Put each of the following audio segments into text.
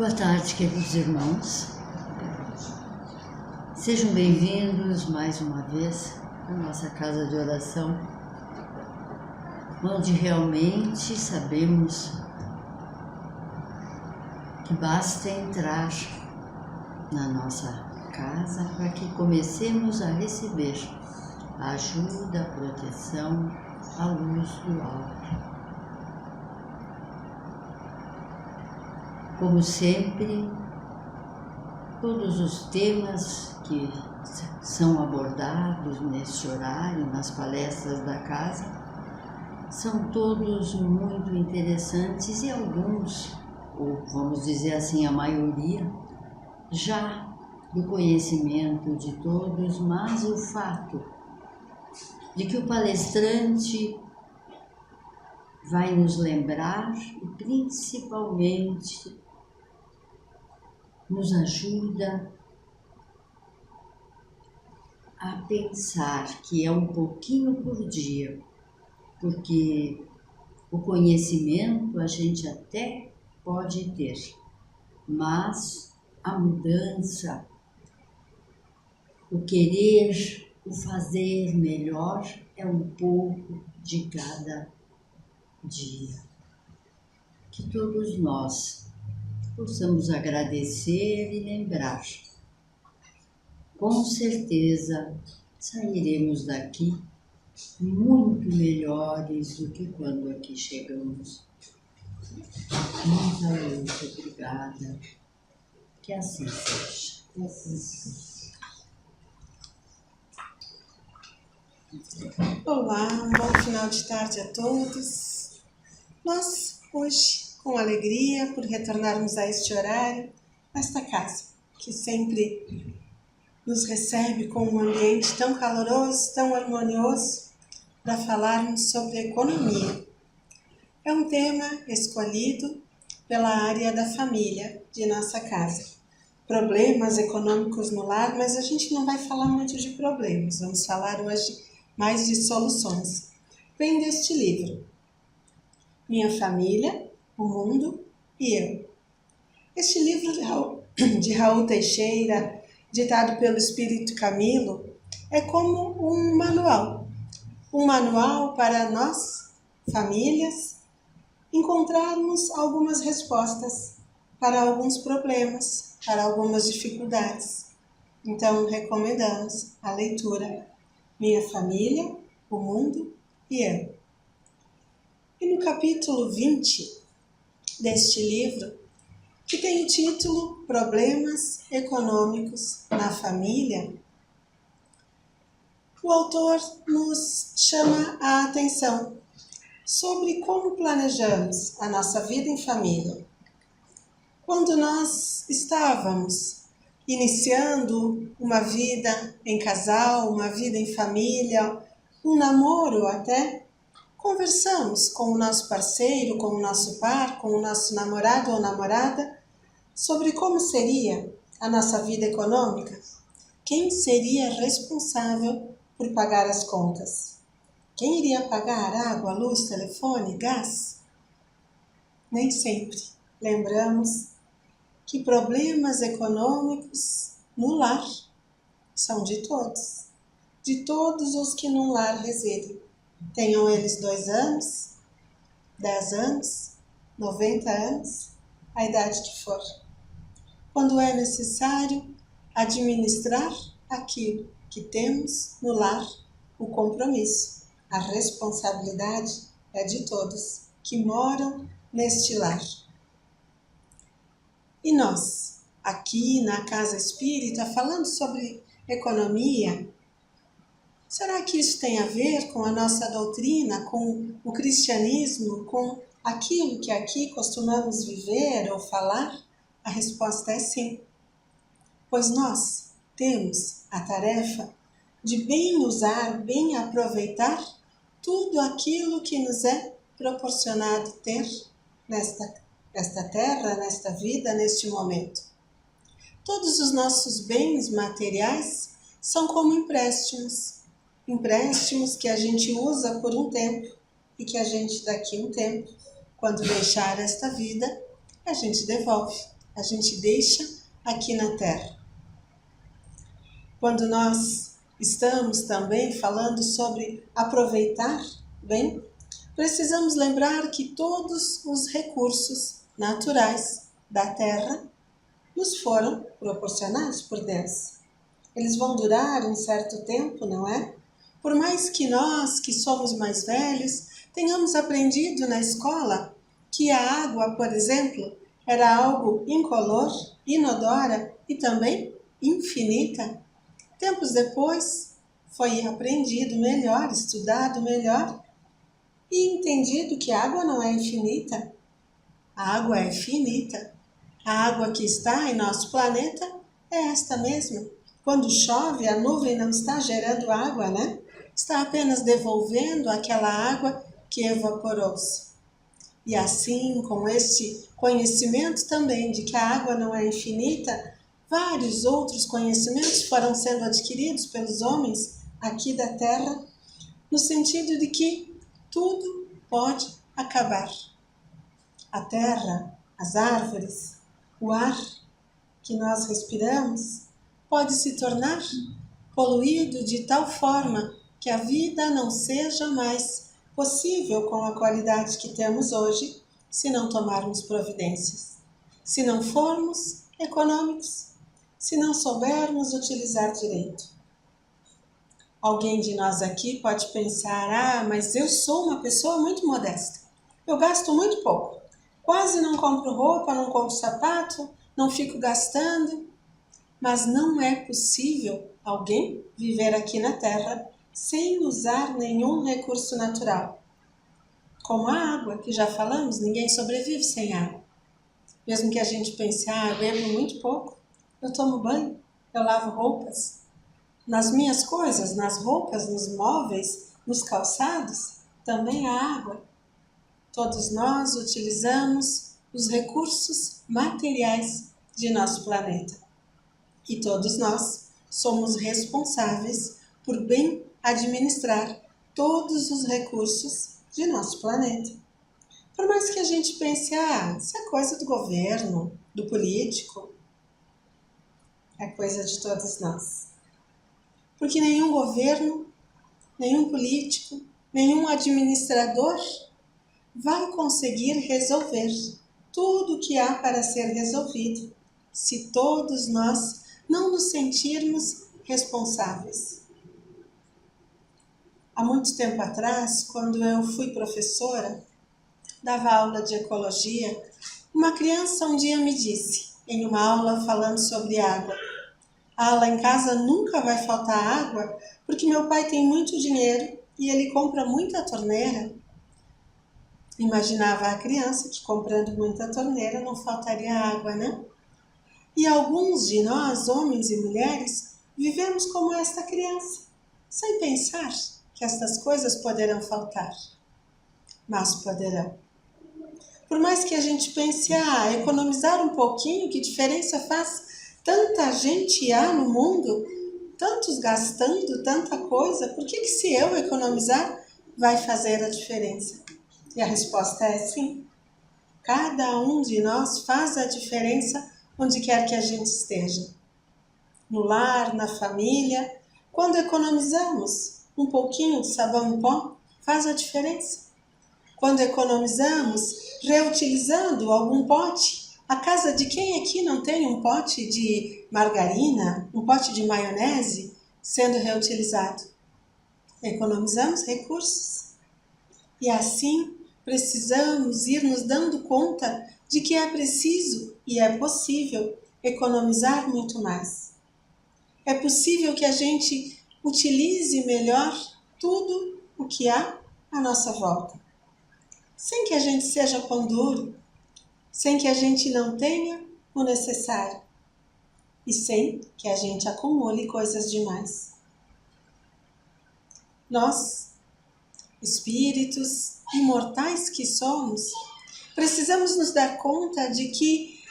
Boa tarde, queridos irmãos. Sejam bem-vindos mais uma vez à nossa casa de oração, onde realmente sabemos que basta entrar na nossa casa para que comecemos a receber a ajuda, a proteção, a luz do alto. Como sempre, todos os temas que são abordados neste horário, nas palestras da casa, são todos muito interessantes e alguns, ou vamos dizer assim, a maioria, já do conhecimento de todos, mas o fato de que o palestrante vai nos lembrar e principalmente nos ajuda a pensar que é um pouquinho por dia, porque o conhecimento a gente até pode ter, mas a mudança, o querer, o fazer melhor é um pouco de cada dia. Que todos nós possamos agradecer e lembrar. Com certeza sairemos daqui muito melhores do que quando aqui chegamos. Muita luz, obrigada. Que assim seja. Que assim seja. Olá, um bom final de tarde a todos. Nós, hoje, com alegria por retornarmos a este horário, nesta casa, que sempre nos recebe com um ambiente tão caloroso, tão harmonioso, para falarmos sobre economia. É um tema escolhido pela área da família de nossa casa. Problemas econômicos no lar, mas a gente não vai falar muito de problemas, vamos falar hoje mais de soluções. Vem deste livro, Minha Família, o Mundo e Eu. Este livro de Raul Teixeira, ditado pelo Espírito Camilo, é como um manual para nós, famílias, encontrarmos algumas respostas para alguns problemas, para algumas dificuldades. Então, recomendamos a leitura Minha Família, o Mundo e Eu. E no capítulo 20 deste livro, que tem o título Problemas Econômicos na Família, o autor nos chama a atenção sobre como planejamos a nossa vida em família. Quando nós estávamos iniciando uma vida em casal, uma vida em família, um namoro até, conversamos com o nosso parceiro, com o nosso par, com o nosso namorado ou namorada sobre como seria a nossa vida econômica. Quem seria responsável por pagar as contas? Quem iria pagar água, luz, telefone, gás? Nem sempre lembramos que problemas econômicos no lar são de todos os que no lar residem. Tenham eles 2 anos, 10 anos, 90 anos, a idade que for. Quando é necessário administrar aquilo que temos no lar, o compromisso, a responsabilidade é de todos que moram neste lar. E nós, aqui na Casa Espírita, falando sobre economia, será que isso tem a ver com a nossa doutrina, com o cristianismo, com aquilo que aqui costumamos viver ou falar? A resposta é sim, pois nós temos a tarefa de bem usar, bem aproveitar tudo aquilo que nos é proporcionado ter nesta terra, nesta vida, neste momento. Todos os nossos bens materiais são como empréstimos que a gente usa por um tempo e que a gente daqui a um tempo, quando deixar esta vida, a gente devolve, a gente deixa aqui na Terra. Quando nós estamos também falando sobre aproveitar bem, precisamos lembrar que todos os recursos naturais da Terra nos foram proporcionados por Deus. Eles vão durar um certo tempo, não é? Por mais que nós, que somos mais velhos, tenhamos aprendido na escola que a água, por exemplo, era algo incolor, inodora e também infinita. Tempos depois, foi aprendido melhor, estudado melhor e entendido que a água não é infinita. A água é finita. A água que está em nosso planeta é esta mesma. Quando chove, a nuvem não está gerando água, né? Está apenas devolvendo aquela água que evaporou-se. E assim, com este conhecimento também de que a água não é infinita, vários outros conhecimentos foram sendo adquiridos pelos homens aqui da Terra, no sentido de que tudo pode acabar. A terra, as árvores, o ar que nós respiramos pode se tornar poluído de tal forma que a vida não seja mais possível com a qualidade que temos hoje, se não tomarmos providências, se não formos econômicos, se não soubermos utilizar direito. Alguém de nós aqui pode pensar, mas eu sou uma pessoa muito modesta, eu gasto muito pouco, quase não compro roupa, não compro sapato, não fico gastando. Mas não é possível alguém viver aqui na Terra sem usar nenhum recurso natural. Como a água, que já falamos, ninguém sobrevive sem água. Mesmo que a gente pense, eu bebo muito pouco, eu tomo banho, eu lavo roupas. Nas minhas coisas, nas roupas, nos móveis, nos calçados, também há água. Todos nós utilizamos os recursos materiais de nosso planeta. E todos nós somos responsáveis por bem administrar todos os recursos de nosso planeta. Por mais que a gente pense, isso é coisa do governo, do político, é coisa de todos nós. Porque nenhum governo, nenhum político, nenhum administrador vai conseguir resolver tudo o que há para ser resolvido, se todos nós não nos sentirmos responsáveis. Há muito tempo atrás, quando eu fui professora, dava aula de ecologia, uma criança um dia me disse, em uma aula falando sobre água, lá em casa nunca vai faltar água, porque meu pai tem muito dinheiro e ele compra muita torneira. Imaginava a criança que comprando muita torneira não faltaria água, né? E alguns de nós, homens e mulheres, vivemos como esta criança, sem pensar que estas coisas poderão faltar. Mas poderão. Por mais que a gente pense, economizar um pouquinho, que diferença faz? Tanta gente há no mundo, tantos gastando tanta coisa, por que se eu economizar vai fazer a diferença? E a resposta é sim. Cada um de nós faz a diferença onde quer que a gente esteja. No lar, na família. Quando economizamos um pouquinho de sabão em pó, faz a diferença. Quando economizamos reutilizando algum pote, a casa de quem aqui não tem um pote de margarina, um pote de maionese sendo reutilizado? Economizamos recursos. E assim precisamos ir nos dando conta de que é preciso e é possível economizar muito mais. É possível que a gente utilize melhor tudo o que há à nossa volta, sem que a gente seja pão duro, sem que a gente não tenha o necessário e sem que a gente acumule coisas demais. Nós, espíritos imortais que somos, precisamos nos dar conta de que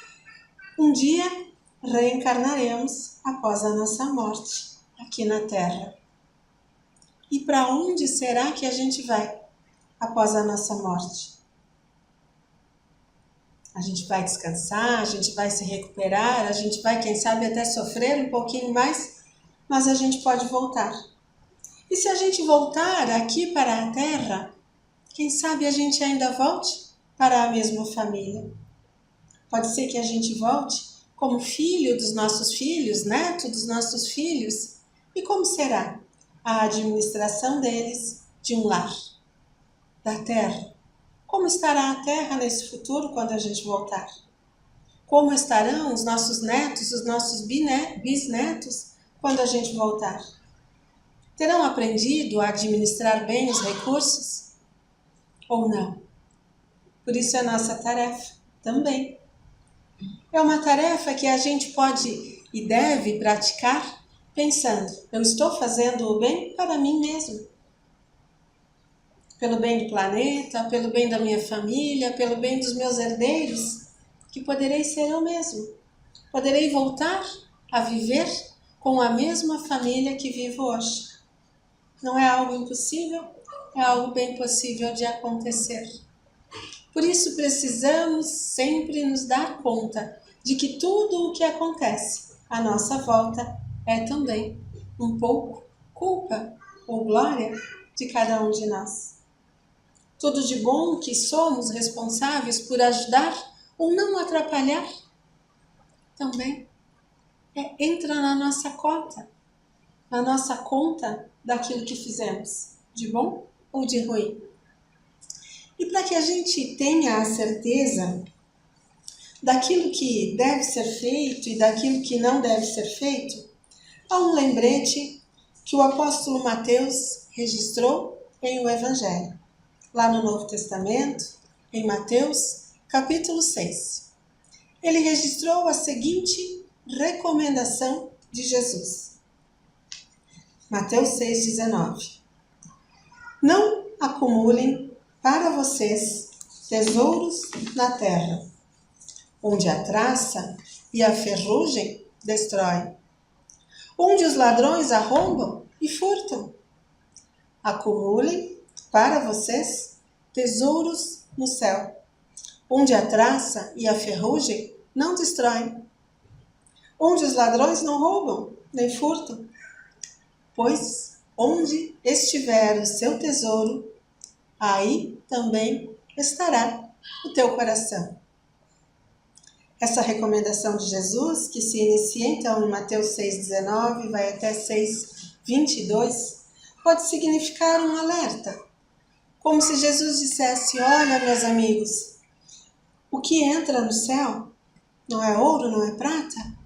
um dia reencarnaremos após a nossa morte aqui na Terra. E para onde será que a gente vai após a nossa morte? A gente vai descansar, a gente vai se recuperar, a gente vai, quem sabe, até sofrer um pouquinho mais, mas a gente pode voltar. E se a gente voltar aqui para a Terra, quem sabe a gente ainda volte para a mesma família. Pode ser que a gente volte como filho dos nossos filhos, neto dos nossos filhos. E como será a administração deles de um lar, da Terra? Como estará a Terra nesse futuro quando a gente voltar? Como estarão os nossos netos, os nossos bisnetos quando a gente voltar? Terão aprendido a administrar bem os recursos? Ou não? Por isso é nossa tarefa também. É uma tarefa que a gente pode e deve praticar pensando, eu estou fazendo o bem para mim mesmo. Pelo bem do planeta, pelo bem da minha família, pelo bem dos meus herdeiros, que poderei ser eu mesmo. Poderei voltar a viver com a mesma família que vivo hoje. Não é algo impossível, é algo bem possível de acontecer. Por isso precisamos sempre nos dar conta de que tudo o que acontece à nossa volta é também um pouco culpa ou glória de cada um de nós. Tudo de bom que somos responsáveis por ajudar ou não atrapalhar também entra na nossa conta daquilo que fizemos, de bom ou de ruim. E para que a gente tenha a certeza daquilo que deve ser feito e daquilo que não deve ser feito, há um lembrete que o apóstolo Mateus registrou em o Evangelho, lá no Novo Testamento, em Mateus, capítulo 6. Ele registrou a seguinte recomendação de Jesus. Mateus 6,19. Não acumulem para vocês tesouros na terra, onde a traça e a ferrugem destroem, onde os ladrões arrombam e furtam. Acumulem para vocês tesouros no céu, onde a traça e a ferrugem não destroem, onde os ladrões não roubam nem furtam. Pois onde estiver o seu tesouro, aí também estará o teu coração. Essa recomendação de Jesus, que se inicia então em Mateus 6,19 vai até 6,22, pode significar um alerta. Como se Jesus dissesse, olha meus amigos, o que entra no céu não é ouro, não é prata,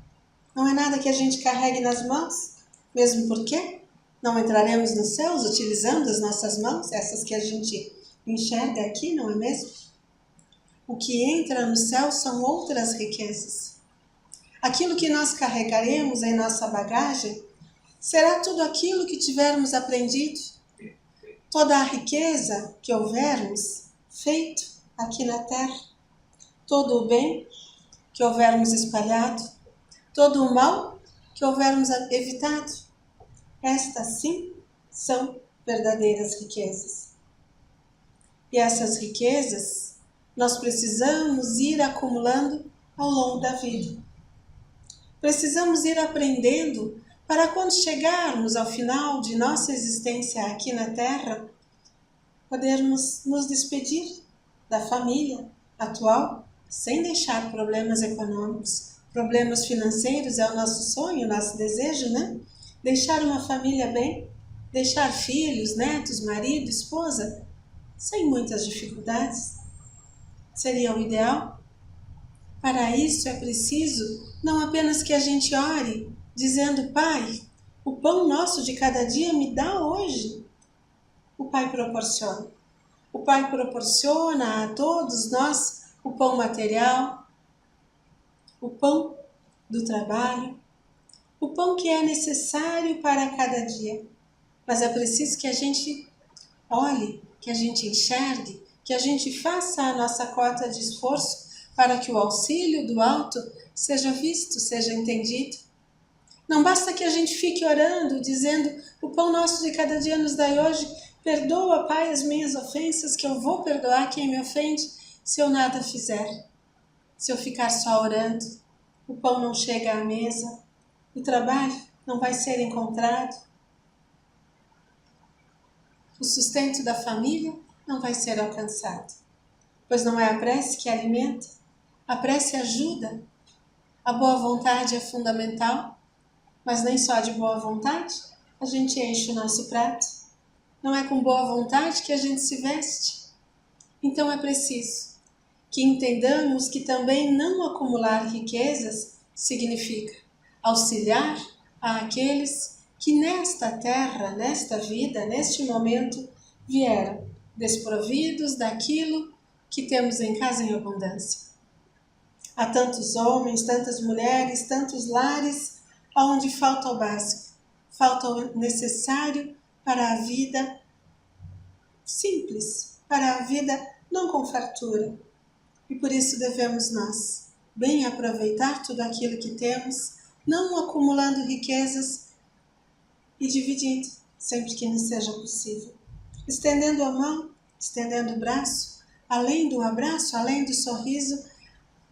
não é nada que a gente carregue nas mãos, mesmo porque não entraremos nos céus utilizando as nossas mãos, essas que a gente enxerga aqui, não é mesmo? O que entra no céu são outras riquezas. Aquilo que nós carregaremos em nossa bagagem será tudo aquilo que tivermos aprendido, toda a riqueza que houvermos feito aqui na terra, todo o bem que houvermos espalhado, todo o mal que houvermos evitado. Estas sim são verdadeiras riquezas. E essas riquezas nós precisamos ir acumulando ao longo da vida. Precisamos ir aprendendo para quando chegarmos ao final de nossa existência aqui na Terra, podermos nos despedir da família atual sem deixar problemas econômicos, problemas financeiros é o nosso sonho, o nosso desejo, né? Deixar uma família bem, deixar filhos, netos, marido, esposa, sem muitas dificuldades. Seria o ideal? Para isso é preciso não apenas que a gente ore, dizendo, Pai, o pão nosso de cada dia me dá hoje. O Pai proporciona. O Pai proporciona a todos nós o pão material, o pão do trabalho, o pão que é necessário para cada dia. Mas é preciso que a gente olhe, que a gente enxergue, que a gente faça a nossa cota de esforço para que o auxílio do alto seja visto, seja entendido. Não basta que a gente fique orando, dizendo, o pão nosso de cada dia nos dai hoje, perdoa, Pai, as minhas ofensas, que eu vou perdoar quem me ofende, se eu nada fizer. se eu ficar só orando, o pão não chega à mesa, o trabalho não vai ser encontrado, o sustento da família não vai ser alcançado, pois não é a prece que alimenta, a prece ajuda, a boa vontade é fundamental, mas nem só de boa vontade a gente enche o nosso prato, não é com boa vontade que a gente se veste. Então é preciso que entendamos que também não acumular riquezas significa auxiliar àqueles que nesta terra, nesta vida, neste momento, vieram desprovidos daquilo que temos em casa em abundância. Há tantos homens, tantas mulheres, tantos lares onde falta o básico, falta o necessário para a vida simples, para a vida não com fartura. E por isso devemos nós bem aproveitar tudo aquilo que temos, não acumulando riquezas e dividindo sempre que nos seja possível. Estendendo a mão, estendendo o braço, além do abraço, além do sorriso,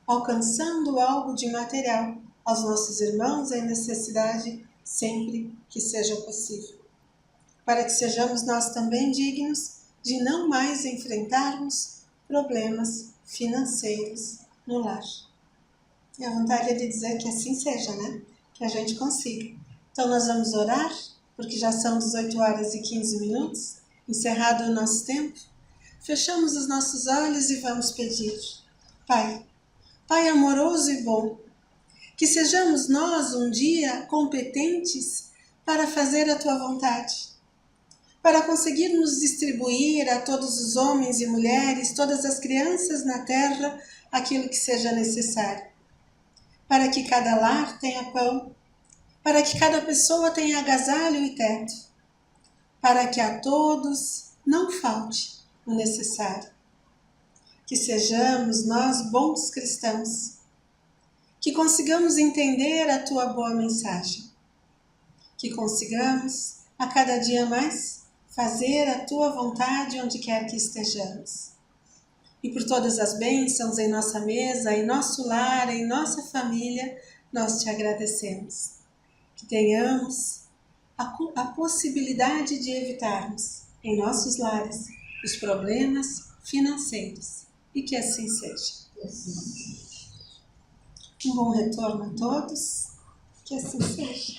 alcançando algo de material aos nossos irmãos em necessidade sempre que seja possível. Para que sejamos nós também dignos de não mais enfrentarmos problemas financeiros no lar. E a vontade é de dizer que assim seja, né? Que a gente consiga. Então nós vamos orar, porque já são 18 horas e 15 minutos, encerrado o nosso tempo. Fechamos os nossos olhos e vamos pedir. Pai, Pai amoroso e bom, que sejamos nós um dia competentes para fazer a Tua vontade, para conseguirmos distribuir a todos os homens e mulheres, todas as crianças na terra, aquilo que seja necessário, para que cada lar tenha pão, para que cada pessoa tenha agasalho e teto, para que a todos não falte o necessário. Que sejamos nós bons cristãos, que consigamos entender a Tua boa mensagem, que consigamos a cada dia mais fazer a Tua vontade onde quer que estejamos. E por todas as bênçãos em nossa mesa, em nosso lar, em nossa família, nós Te agradecemos. Que tenhamos a possibilidade de evitarmos em nossos lares os problemas financeiros. E que assim seja. Um bom retorno a todos. Que assim seja.